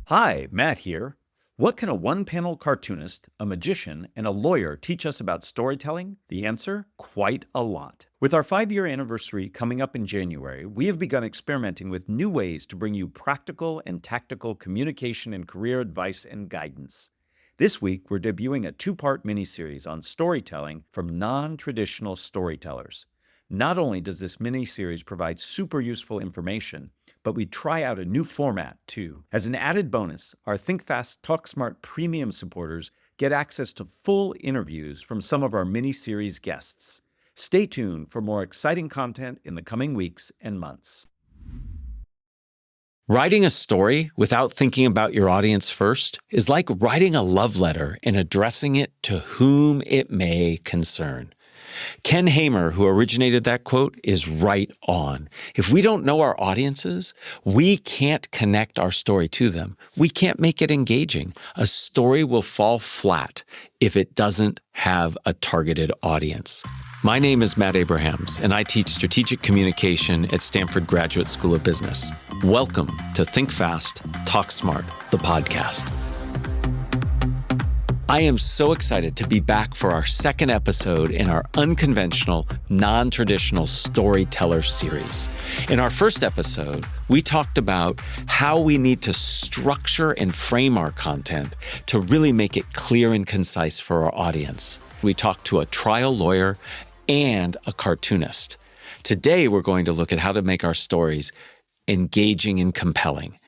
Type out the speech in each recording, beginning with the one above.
Hi, Matt here. What can a one-panel cartoonist, a magician, and a lawyer teach us about storytelling? The answer? Quite a lot. With our 5-year anniversary coming up in January, we have begun experimenting with new ways to bring you practical and tactical communication and career advice and guidance. This week, we're debuting a 2-part miniseries on storytelling from non-traditional storytellers. Not only does this miniseries provide super useful information, but we try out a new format too. As an added bonus, our Think Fast, Talk Smart premium supporters get access to full interviews from some of our mini-series guests. Stay tuned for more exciting content in the coming weeks and months. Writing a story without thinking about your audience first is like writing a love letter and addressing it to whom it may concern. Ken Hamer, who originated that quote, is right on. If we don't know our audiences, we can't connect our story to them. We can't make it engaging. A story will fall flat if it doesn't have a targeted audience. My name is Matt Abrahams, and I teach strategic communication at Stanford Graduate School of Business. Welcome to Think Fast, Talk Smart, the podcast. I am so excited to be back for our second episode in our unconventional, non-traditional storyteller series. In our first episode, we talked about how we need to structure and frame our content to really make it clear and concise for our audience. We talked to a trial lawyer and a cartoonist. Today, we're going to look at how to make our stories engaging and compelling.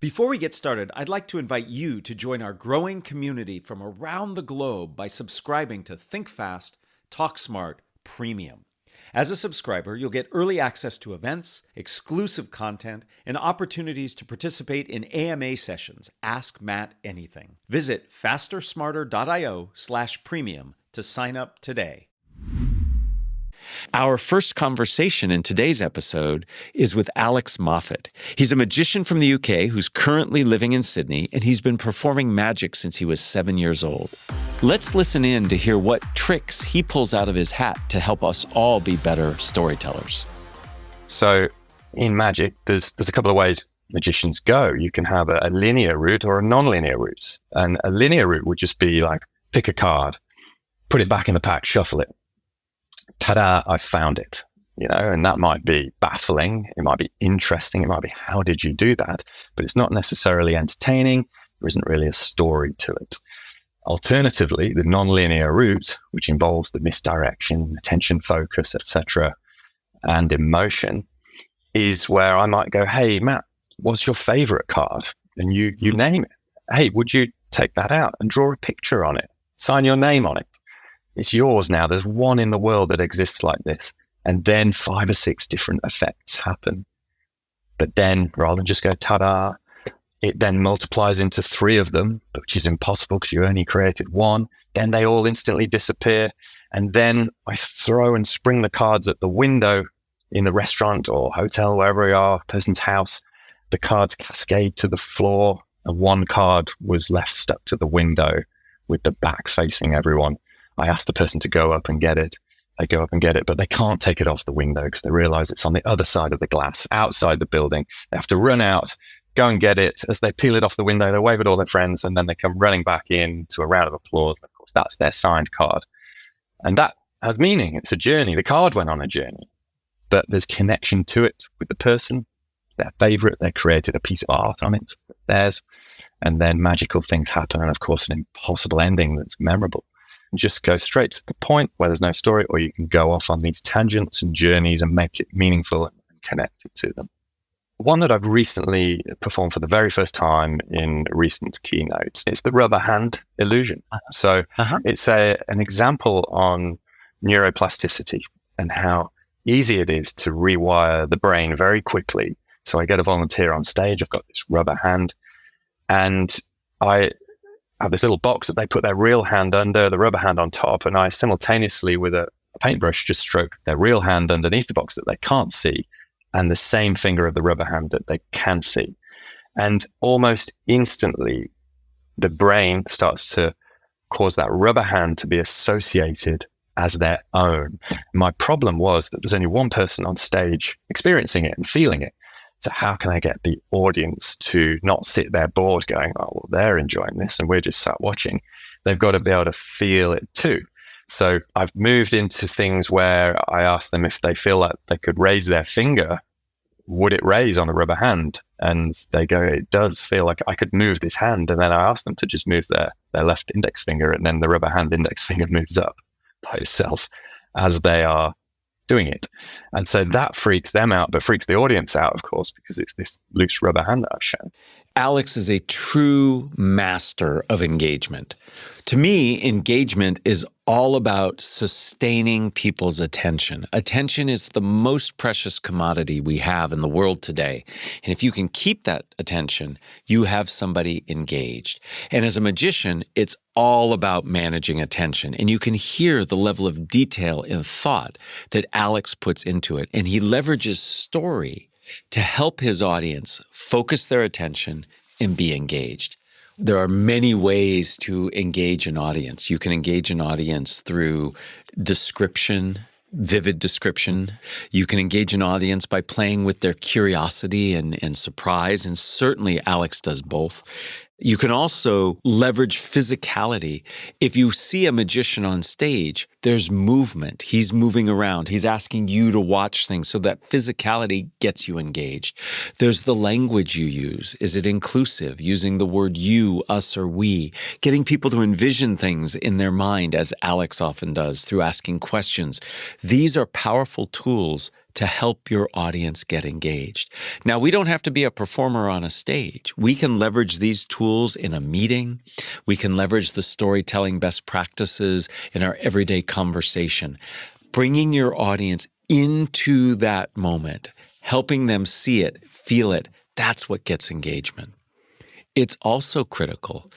Before we get started, I'd like to invite you to join our growing community from around the globe by subscribing to Think Fast, Talk Smart Premium. As a subscriber, you'll get early access to events, exclusive content, and opportunities to participate in AMA sessions. Ask Matt Anything. Visit fastersmarter.io/premium to sign up today. Our first conversation in today's episode is with Alex Moffat. He's a magician from the UK who's currently living in Sydney, and he's been performing magic since he was 7 years old. Let's listen in to hear what tricks he pulls out of his hat to help us all be better storytellers. So in magic, there's a couple of ways magicians go. You can have a linear route or a non-linear route. And a linear route would just be like, pick a card, put it back in the pack, shuffle it. Ta-da, I found it, and that might be baffling. It might be interesting. It might be, how did you do that? But it's not necessarily entertaining. There isn't really a story to it. Alternatively, the non-linear route, which involves the misdirection, attention focus, etc., and emotion, is where I might go, hey, Matt, what's your favorite card? And you name it. Hey, would you take that out and draw a picture on it? Sign your name on it. It's yours now. There's one in the world that exists like this. And then 5 or 6 different effects happen. But then, rather than just go, ta-da, it then multiplies into 3 of them, which is impossible because you only created 1. Then they all instantly disappear. And then I throw and spring the cards at the window in the restaurant or hotel, wherever we are, person's house. The cards cascade to the floor, and 1 card was left stuck to the window with the back facing everyone. I ask the person to go up and get it. They go up and get it, but they can't take it off the window because they realize it's on the other side of the glass, outside the building. They have to run out, go and get it. As they peel it off the window, they wave at all their friends, and then they come running back in to a round of applause. Of course, that's their signed card. And that has meaning. It's a journey. The card went on a journey, but there's connection to it with the person, their favorite. They created a piece of art on it, theirs, and then magical things happen. And of course, an impossible ending that's memorable. Just go straight to the point where there's no story, or you can go off on these tangents and journeys and make it meaningful and connected to them. One that I've recently performed for the very first time in recent keynotes is the rubber hand illusion. So it's an example on neuroplasticity and how easy it is to rewire the brain very quickly. So I get a volunteer on stage. I've got this rubber hand, and I have this little box that they put their real hand under, the rubber hand on top, and I simultaneously with a paintbrush just stroke their real hand underneath the box that they can't see, and the same finger of the rubber hand that they can see. And almost instantly, the brain starts to cause that rubber hand to be associated as their own. My problem was that there's only one person on stage experiencing it and feeling it. So how can I get the audience to not sit there bored going, oh, well, they're enjoying this and we're just sat watching. They've got to be able to feel it too. So I've moved into things where I ask them if they feel like they could raise their finger, would it raise on a rubber hand? And they go, it does feel like I could move this hand. And then I ask them to just move their left index finger, and then the rubber hand index finger moves up by itself as they are doing it. And so that freaks them out, but freaks the audience out, of course, because it's this loose rubber hand that I've shown. Alex is a true master of engagement. To me, engagement is all about sustaining people's attention. Attention is the most precious commodity we have in the world today. And if you can keep that attention, you have somebody engaged. And as a magician, it's all about managing attention. And you can hear the level of detail and thought that Alex puts into it. And he leverages story to help his audience focus their attention and be engaged. There are many ways to engage an audience. You can engage an audience through description, vivid description. You can engage an audience by playing with their curiosity and surprise, and certainly Alex does both. You can also leverage physicality. If you see a magician on stage, there's movement. He's moving around. He's asking you to watch things, so that physicality gets you engaged. There's the language you use. Is it inclusive? Using the word you, us, or we. Getting people to envision things in their mind, as Alex often does, through asking questions. These are powerful tools to help your audience get engaged. Now, we don't have to be a performer on a stage. We can leverage these tools in a meeting. We can leverage the storytelling best practices in our everyday conversation. Bringing your audience into that moment, helping them see it, feel it, that's what gets engagement. It's also critical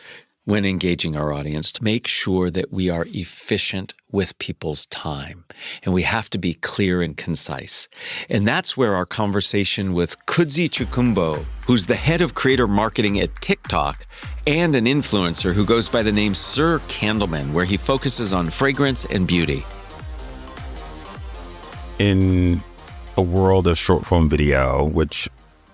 when engaging our audience to make sure that we are efficient with people's time. And we have to be clear and concise. And that's where our conversation with Kudzi Chikumbu, who's the head of creator marketing at TikTok and an influencer who goes by the name Sir Candleman, where he focuses on fragrance and beauty. In a world of short form video, which,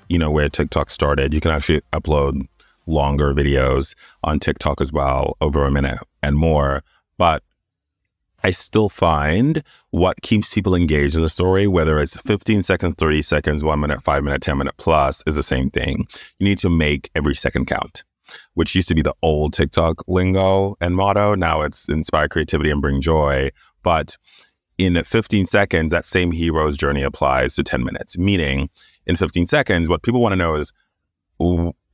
where TikTok started, you can actually upload longer videos on TikTok as well, over a minute and more. But I still find what keeps people engaged in the story, whether it's 15 seconds, 30 seconds, 1 minute, 5 minute, 10 minute plus, is the same thing. You need to make every second count, which used to be the old TikTok lingo and motto. Now it's inspire creativity and bring joy. But in 15 seconds, that same hero's journey applies to 10 minutes, meaning in 15 seconds, what people want to know is,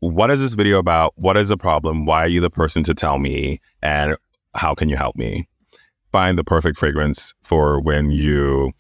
what is this video about? What is the problem? Why are you the person to tell me? And how can you help me? Find the perfect fragrance for when you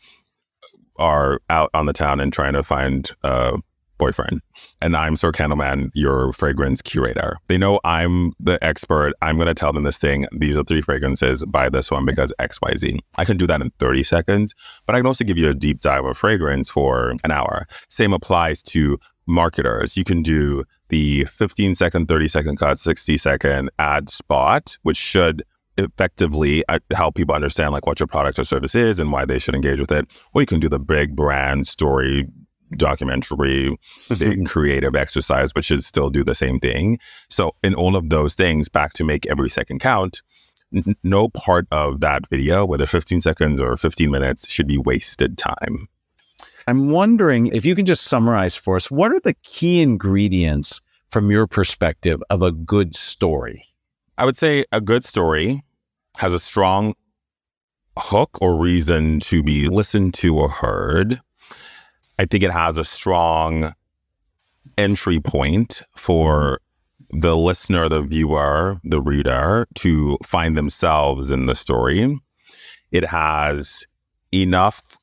are out on the town and trying to find a boyfriend. And I'm Sir Candleman, your fragrance curator. They know I'm the expert. I'm going to tell them this thing. These are 3 fragrances. Buy this one because X, Y, Z. I can do that in 30 seconds, but I can also give you a deep dive of fragrance for an hour. Same applies to marketers. You can do the 15-second, 30-second cut, 60-second ad spot, which should effectively help people understand like what your product or service is and why they should engage with it. Or you can do the big brand story documentary, big creative exercise, but should still do the same thing. So in all of those things, back to make every second count, no part of that video, whether 15 seconds or 15 minutes, should be wasted time. I'm wondering if you can just summarize for us, what are the key ingredients from your perspective of a good story? I would say a good story has a strong hook or reason to be listened to or heard. I think it has a strong entry point for the listener, the viewer, the reader to find themselves in the story. It has enough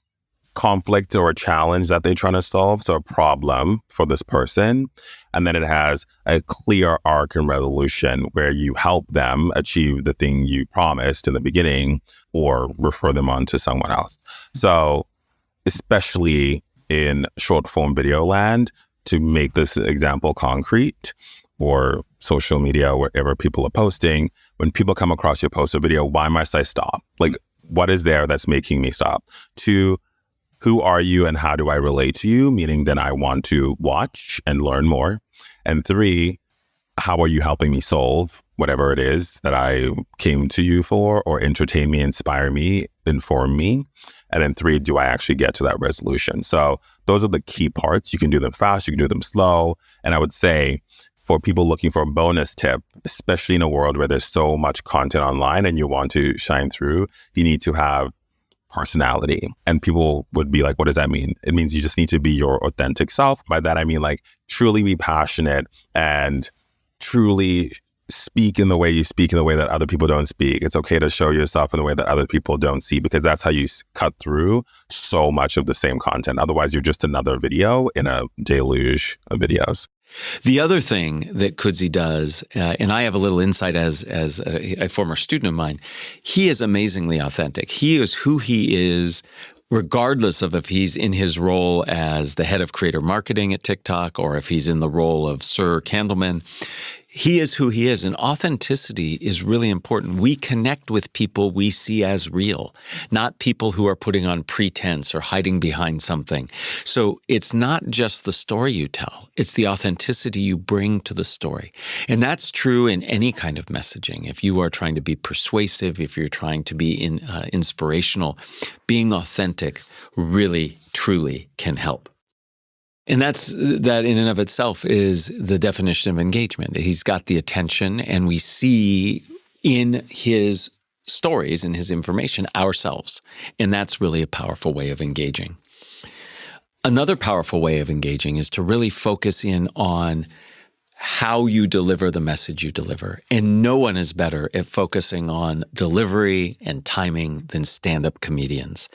conflict or a challenge that they're trying to solve, so a problem for this person. And then it has a clear arc and resolution where you help them achieve the thing you promised in the beginning or refer them on to someone else. So especially in short form video land, to make this example concrete, or social media, wherever people are posting, when people come across your post or video, why must I stop? Like, what is there that's making me stop? To who are you and how do I relate to you? Meaning that I want to watch and learn more. And 3, how are you helping me solve whatever it is that I came to you for, or entertain me, inspire me, inform me? And then 3, do I actually get to that resolution? So those are the key parts. You can do them fast, you can do them slow. And I would say for people looking for a bonus tip, especially in a world where there's so much content online and you want to shine through, you need to have personality. And people would be like, what does that mean? It means you just need to be your authentic self. By that, I mean like truly be passionate and truly speak in the way you speak, in the way that other people don't speak. It's okay to show yourself in the way that other people don't see, because that's how you cut through so much of the same content. Otherwise, you're just another video in a deluge of videos. The other thing that Kudzi does, and I have a little insight as a former student of mine, he is amazingly authentic. He is who he is, regardless of if he's in his role as the head of creator marketing at TikTok or if he's in the role of Sir Candleman. He is who he is, and authenticity is really important. We connect with people we see as real, not people who are putting on pretense or hiding behind something. So it's not just the story you tell, it's the authenticity you bring to the story. And that's true in any kind of messaging. If you are trying to be persuasive, if you're trying to be inspirational, being authentic really, truly can help. And that in and of itself is the definition of engagement. He's got the attention, and we see in his stories and his information ourselves. And that's really a powerful way of engaging. Another powerful way of engaging is to really focus in on how you deliver the message you deliver. And no one is better at focusing on delivery and timing than stand-up comedians.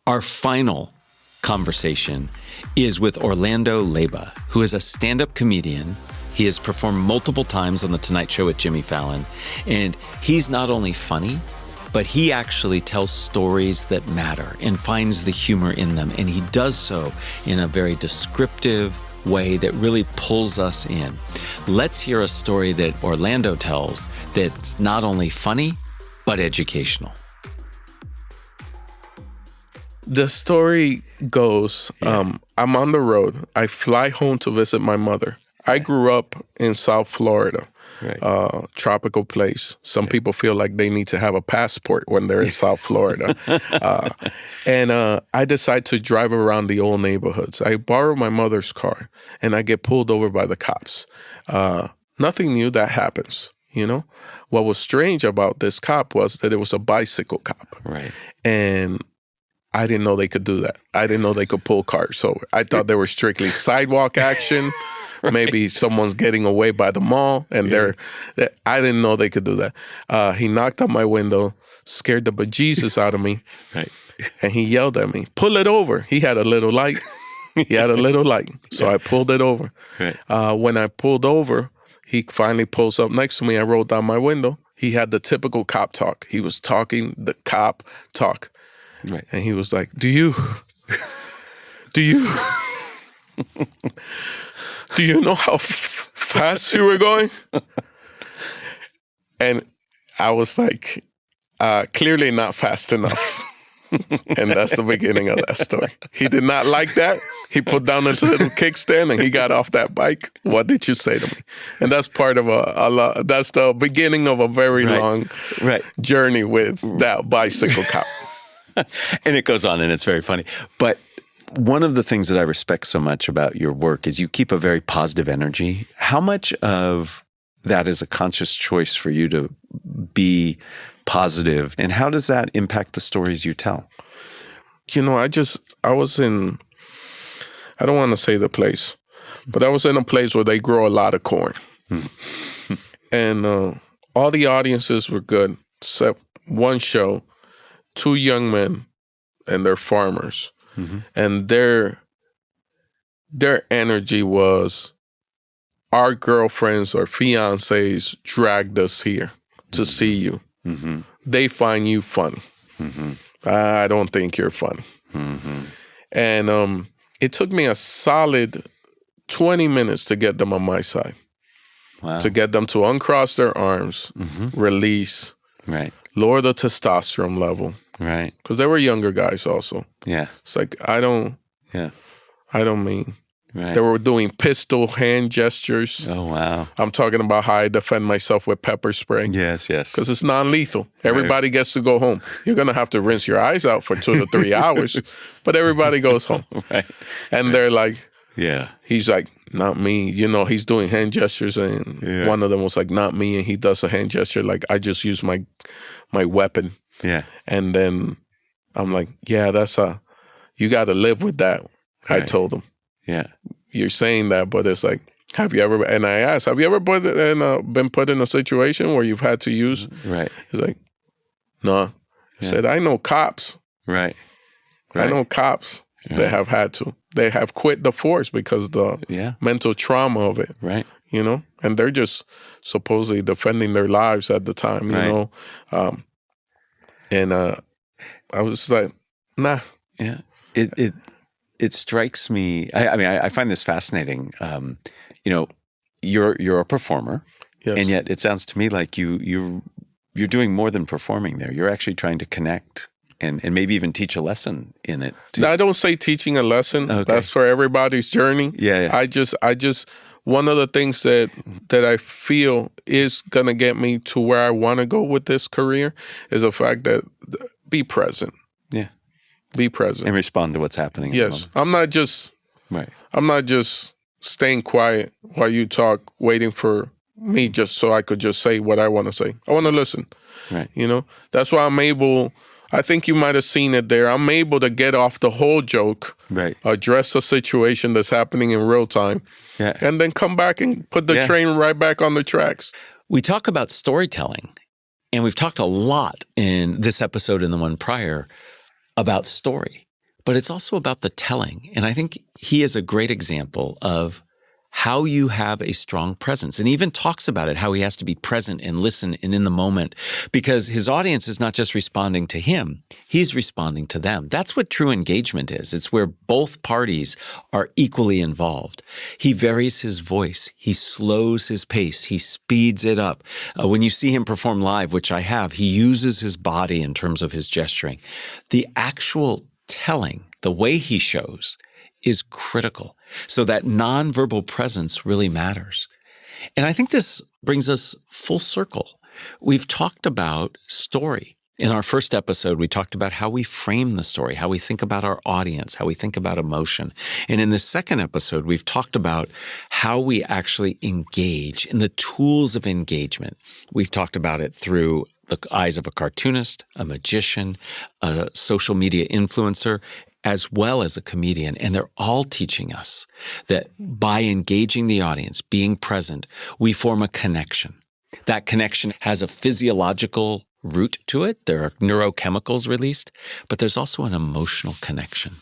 Our final conversation is with Orlando Leyba, who is a stand-up comedian. He has performed multiple times on The Tonight Show with Jimmy Fallon, and he's not only funny, but he actually tells stories that matter and finds the humor in them, and he does so in a very descriptive way that really pulls us in. Let's hear a story that Orlando tells that's not only funny, but educational. The story goes, I'm on the road. I fly home to visit my mother. I grew up in South Florida, tropical place. Some people feel like they need to have a passport when they're in South Florida. And I decide to drive around the old neighborhoods. I borrow my mother's car, and I get pulled over by the cops. Nothing new that happens, you know? What was strange about this cop was that it was a bicycle cop. Right. And I didn't know they could do that. I didn't know they could pull cars over. I thought they were strictly sidewalk action. Right. Maybe someone's getting away by the mall, and I didn't know they could do that. He knocked on my window, scared the bejesus out of me, right. And he yelled at me, "Pull it over." He had a little light. So I pulled it over. Right. When I pulled over, he finally pulls up next to me. I rolled down my window. He had the typical cop talk. He was talking the cop talk. Right. And he was like, do you know how fast you were going? And I was like, clearly not fast enough. And that's the beginning of that story. He did not like that. He put down his little kickstand and he got off that bike. What did you say to me? And that's part of that's the beginning of a very long journey with that bicycle cop. And it goes on, and it's very funny. But one of the things that I respect so much about your work is you keep a very positive energy. How much of that is a conscious choice for you to be positive, and how does that impact the stories you tell? You know, I was in, I don't want to say the place, but I was in a place where they grow a lot of corn. And all the audiences were good, except one show. 2 young men, and they're farmers. Mm-hmm. And their energy was, our girlfriends or fiancés dragged us here to see you. Mm-hmm. They find you funny. Mm-hmm. I don't think you're funny. Mm-hmm. And it took me a solid 20 minutes to get them on my side. Wow. To get them to uncross their arms, release, lower the testosterone level, Right. Because there were younger guys also. Yeah. It's like, I don't mean. Right. They were doing pistol hand gestures. Oh, wow. I'm talking about how I defend myself with pepper spray. Yes, yes. Because it's non-lethal. Everybody gets to go home. You're going to have to rinse your eyes out for 2 to 3 hours, but everybody goes home. Right. And they're like, Yeah. he's like, not me. You know, he's doing hand gestures, and one of them was like, not me, and he does a hand gesture like, I just use my weapon. Yeah. And then I'm like, yeah, you got to live with that. Right. I told him. Yeah. You're saying that, but it's like, have you ever, and I asked, have you ever been put in a situation where you've had to use? Right. He's like, no. I said, I know cops. Right. I know cops that have had to. They have quit the force because of the mental trauma of it. Right. You know? And they're just supposedly defending their lives at the time, you know? And I was like, nah. Yeah. It strikes me. I mean, I find this fascinating. You know, you're a performer, and yet it sounds to me like you're doing more than performing there. You're actually trying to connect and maybe even teach a lesson in it. No, I don't say teaching a lesson. Okay. That's for everybody's journey. Yeah. I just one of the things that I feel is gonna get me to where I want to go with this career is the fact that be present. Yeah. Be present And respond to what's happening. Yes. I'm not just staying quiet while you talk, waiting for me just so I could just say what I want to say. I want to listen. Right. You know? That's why I'm able, I think you might have seen it there. I'm able to get off the whole joke. Right. Address a situation that's happening in real time. Yeah. And then come back and put the train right back on the tracks. We talk about storytelling, and we've talked a lot in this episode and the one prior about story, but it's also about the telling. And I think he is a great example of how you have a strong presence, and even talks about it, how he has to be present and listen and in the moment, because his audience is not just responding to him, he's responding to them. That's what true engagement is. It's where both parties are equally involved. He varies his voice. He slows his pace. He speeds it up. When you see him perform live, which I have, he uses his body in terms of his gesturing. The actual telling, the way he shows, is critical. So that nonverbal presence really matters. And I think this brings us full circle. We've talked about story. In our first episode, we talked about how we frame the story, how we think about our audience, how we think about emotion. And in the second episode, we've talked about how we actually engage in the tools of engagement. We've talked about it through the eyes of a cartoonist, a magician, a social media influencer, as well as a comedian. And they're all teaching us that by engaging the audience, being present, we form a connection. That connection has a physiological root to it. There are neurochemicals released, but there's also an emotional connection.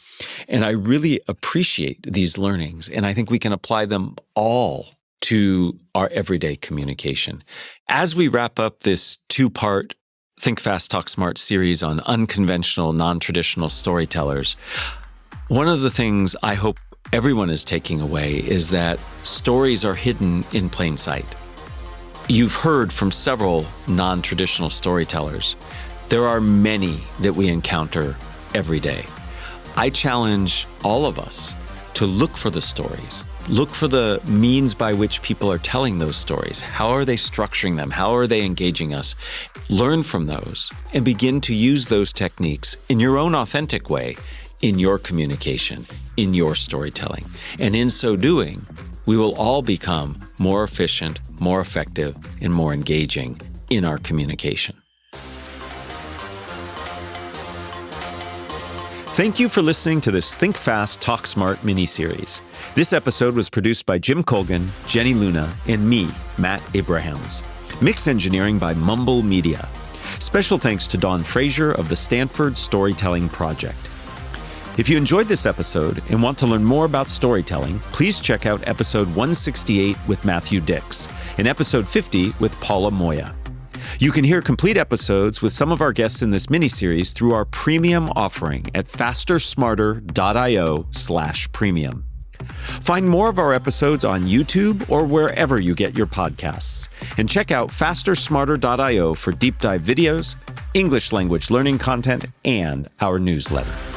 And I really appreciate these learnings, and I think we can apply them all to our everyday communication. As we wrap up this 2-part Think Fast, Talk Smart series on unconventional, non-traditional storytellers, one of the things I hope everyone is taking away is that stories are hidden in plain sight. You've heard from several non-traditional storytellers. There are many that we encounter every day. I challenge all of us to look for the stories. Look for the means by which people are telling those stories. How are they structuring them? How are they engaging us? Learn from those and begin to use those techniques in your own authentic way, in your communication, in your storytelling. And in so doing, we will all become more efficient, more effective, and more engaging in our communication. Thank you for listening to this Think Fast, Talk Smart mini-series. This episode was produced by Jim Colgan, Jenny Luna, and me, Matt Abrahams. Mix engineering by Mumble Media. Special thanks to Dawn Frazier of the Stanford Storytelling Project. If you enjoyed this episode and want to learn more about storytelling, please check out episode 168 with Matthew Dix and episode 50 with Paula Moya. You can hear complete episodes with some of our guests in this miniseries through our premium offering at fastersmarter.io/premium. Find more of our episodes on YouTube or wherever you get your podcasts. And check out fastersmarter.io for deep dive videos, English language learning content, and our newsletter.